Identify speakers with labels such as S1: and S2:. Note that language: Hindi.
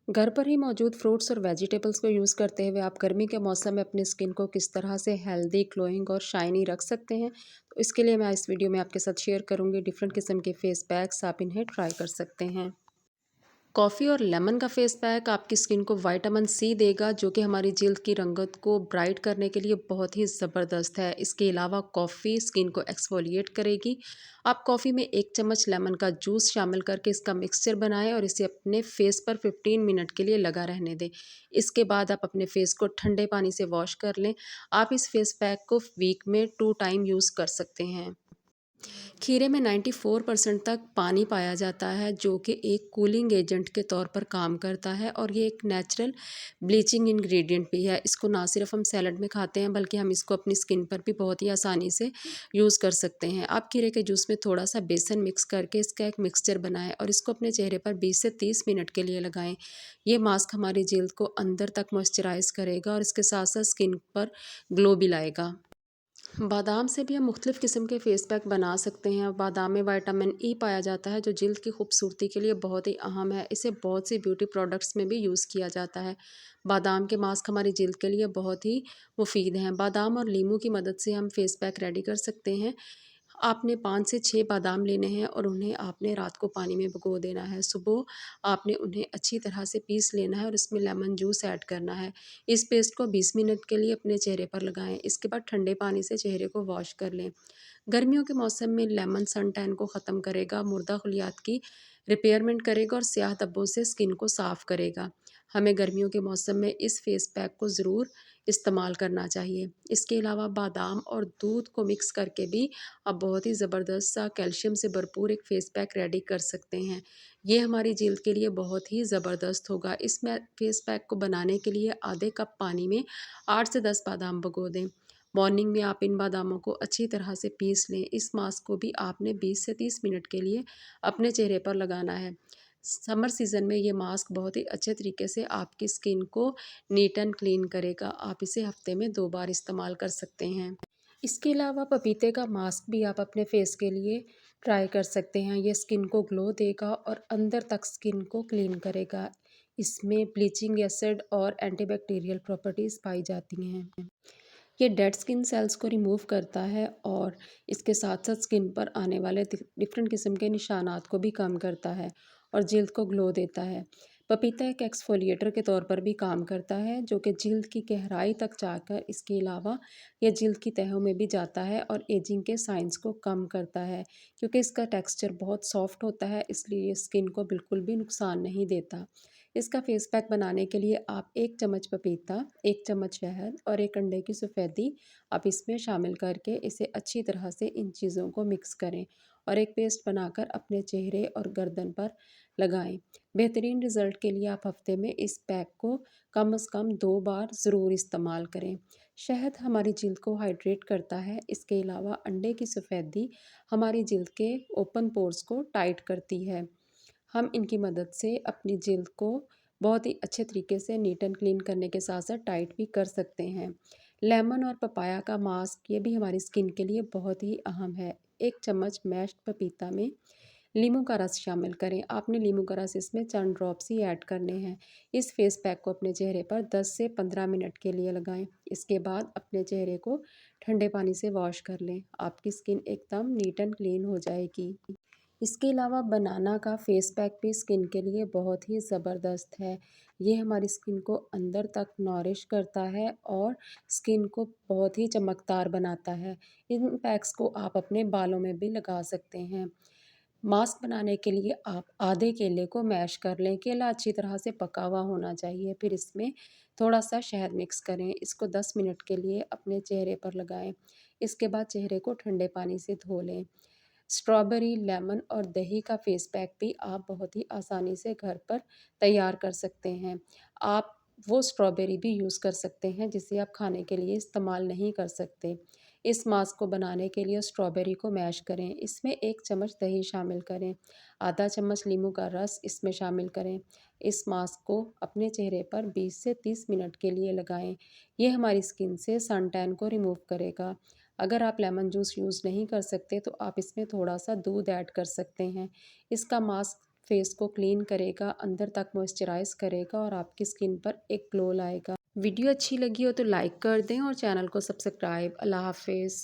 S1: घर पर ही मौजूद फ्रूट्स और वेजिटेबल्स को यूज़ करते हुए आप गर्मी के मौसम में अपनी स्किन को किस तरह से हेल्दी, ग्लोइंग और शाइनी रख सकते हैं। तो इसके लिए मैं इस वीडियो में आपके साथ शेयर करूंगी डिफरेंट किस्म के फेस पैक्स, आप इन्हें ट्राई कर सकते हैं। कॉफ़ी और लेमन का फेस पैक आपकी स्किन को विटामिन सी देगा, जो कि हमारी जिल्द की रंगत को ब्राइट करने के लिए बहुत ही ज़बरदस्त है। इसके अलावा कॉफ़ी स्किन को एक्सफोलिएट करेगी। आप कॉफ़ी में 1 चम्मच लेमन का जूस शामिल करके इसका मिक्सचर बनाएं और इसे अपने फेस पर 15 मिनट के लिए लगा रहने दें। इसके बाद आप अपने फेस को ठंडे पानी से वॉश कर लें। आप इस फेस पैक को वीक में 2 टाइम यूज़ कर सकते हैं। खीरे में 94% तक पानी पाया जाता है, जो कि एक कूलिंग एजेंट के तौर पर काम करता है और ये एक नेचुरल ब्लीचिंग इंग्रेडिएंट भी है। इसको ना सिर्फ हम सैलड में खाते हैं, बल्कि हम इसको अपनी स्किन पर भी बहुत ही आसानी से यूज़ कर सकते हैं। आप खीरे के जूस में थोड़ा सा बेसन मिक्स करके इसका एक मिक्सचर बनाएं और इसको अपने चेहरे पर 20 से 30 मिनट के लिए लगाएं। ये मास्क हमारी जिल्द को अंदर तक मॉइस्चराइज करेगा और इसके साथ साथ स्किन पर ग्लो भी लाएगा। बादाम से भी हम मुख्तलिफ़ किस्म के फेस पैक बना सकते हैं। बादाम में विटामिन ई पाया जाता है, जो जिल्द की खूबसूरती के लिए बहुत ही अहम है। इसे बहुत सी ब्यूटी प्रोडक्ट्स में भी यूज़ किया जाता है। बादाम के मास्क हमारी जिल्द के लिए बहुत ही मुफीद हैं। बादाम और लीमू की मदद से हम फेस पैक रेडी कर सकते हैं। आपने 5 से 6 बादाम लेने हैं और उन्हें आपने रात को पानी में भिगो देना है। सुबह आपने उन्हें अच्छी तरह से पीस लेना है और इसमें लेमन जूस ऐड करना है। इस पेस्ट को 20 मिनट के लिए अपने चेहरे पर लगाएं। इसके बाद ठंडे पानी से चेहरे को वॉश कर लें। गर्मियों के मौसम में लेमन सन टैन को ख़त्म करेगा, मुर्दा खलियात की रिपेयरमेंट करेगा और स्याह धब्बों से स्किन को साफ़ करेगा। हमें गर्मियों के मौसम में इस फेस पैक को ज़रूर इस्तेमाल करना चाहिए। इसके अलावा बादाम और दूध को मिक्स करके भी आप बहुत ही ज़बरदस्त सा कैल्शियम से भरपूर एक फेस पैक रेडी कर सकते हैं। ये हमारी जिल्द के लिए बहुत ही ज़बरदस्त होगा। इसमें फेस पैक को बनाने के लिए आधे कप पानी में 8 से 10 बादाम भिगो दें। मॉर्निंग में आप इन बादामों को अच्छी तरह से पीस लें। इस मास्क को भी आपने 20 से 30 मिनट के लिए अपने चेहरे पर लगाना है। समर सीज़न में ये मास्क बहुत ही अच्छे तरीके से आपकी स्किन को नीट एंड क्लीन करेगा। आप इसे हफ्ते में 2 बार इस्तेमाल कर सकते हैं। इसके अलावा पपीते का मास्क भी आप अपने फेस के लिए ट्राई कर सकते हैं। ये स्किन को ग्लो देगा और अंदर तक स्किन को क्लीन करेगा। इसमें ब्लीचिंग एसिड और एंटीबैक्टीरियल प्रॉपर्टीज़ पाई जाती हैं। ये डेड स्किन सेल्स को रिमूव करता है और इसके साथ साथ स्किन पर आने वाले डिफरेंट किस्म के निशानात को भी कम करता है और जिल्द को ग्लो देता है। पपीता एक एक्सफोलिएटर के तौर पर भी काम करता है, जो कि जिल्द की गहराई तक जाकर इसके अलावा यह जिल्द की तहों में भी जाता है और एजिंग के साइंस को कम करता है। क्योंकि इसका टेक्सचर बहुत सॉफ्ट होता है, इसलिए ये स्किन को बिल्कुल भी नुकसान नहीं देता। इसका फेस पैक बनाने के लिए आप 1 चम्मच पपीता, 1 चम्मच शहद और 1 अंडे की सफ़ेदी आप इसमें शामिल करके इसे अच्छी तरह से इन चीज़ों को मिक्स करें और एक पेस्ट बनाकर अपने चेहरे और गर्दन पर लगाएं। बेहतरीन रिज़ल्ट के लिए आप हफ्ते में इस पैक को कम से कम 2 बार ज़रूर इस्तेमाल करें। शहद हमारी जिल्द को हाइड्रेट करता है। इसके अलावा अंडे की सफ़ेदी हमारी जिल्द के ओपन पोर्स को टाइट करती है। हम इनकी मदद से अपनी जिल्द को बहुत ही अच्छे तरीके से नीट एंड क्लीन करने के साथ साथ टाइट भी कर सकते हैं। लेमन और पपाया का मास्क ये भी हमारी स्किन के लिए बहुत ही अहम है। 1 चम्मच मैश्ड पपीता में लीमू का रस शामिल करें। आपने लीमू का रस इसमें चंद ड्रॉप्स ही ऐड करने हैं। इस फेस पैक को अपने चेहरे पर 10 से 15 मिनट के लिए लगाएं। इसके बाद अपने चेहरे को ठंडे पानी से वॉश कर लें। आपकी स्किन एकदम नीट एंड क्लीन हो जाएगी। इसके अलावा बनाना का फेस पैक भी स्किन के लिए बहुत ही ज़बरदस्त है। ये हमारी स्किन को अंदर तक नॉरिश करता है और स्किन को बहुत ही चमकदार बनाता है। इन पैक्स को आप अपने बालों में भी लगा सकते हैं। मास्क बनाने के लिए आप आधे केले को मैश कर लें। केला अच्छी तरह से पका हुआ होना चाहिए। फिर इसमें थोड़ा सा शहद मिक्स करें। इसको 10 मिनट के लिए अपने चेहरे पर लगाएं। इसके बाद चेहरे को ठंडे पानी से धो लें। स्ट्रॉबेरी, लेमन और दही का फेस पैक भी आप बहुत ही आसानी से घर पर तैयार कर सकते हैं। आप वो स्ट्रॉबेरी भी यूज़ कर सकते हैं जिसे आप खाने के लिए इस्तेमाल नहीं कर सकते। इस मास्क को बनाने के लिए स्ट्रॉबेरी को मैश करें। इसमें 1 चम्मच दही शामिल करें। आधा चम्मच नींबू का रस इसमें शामिल करें। इस मास्क को अपने चेहरे पर 20 से 30 मिनट के लिए लगाएं। ये हमारी स्किन से सन टैन को रिमूव करेगा। अगर आप लेमन जूस यूज़ नहीं कर सकते तो आप इसमें थोड़ा सा दूध ऐड कर सकते हैं। इसका मास्क फेस को क्लीन करेगा, अंदर तक मॉइस्चराइज करेगा और आपकी स्किन पर एक ग्लो लाएगा। वीडियो अच्छी लगी हो तो लाइक कर दें और चैनल को सब्सक्राइब। अल्लाह हाफिज़।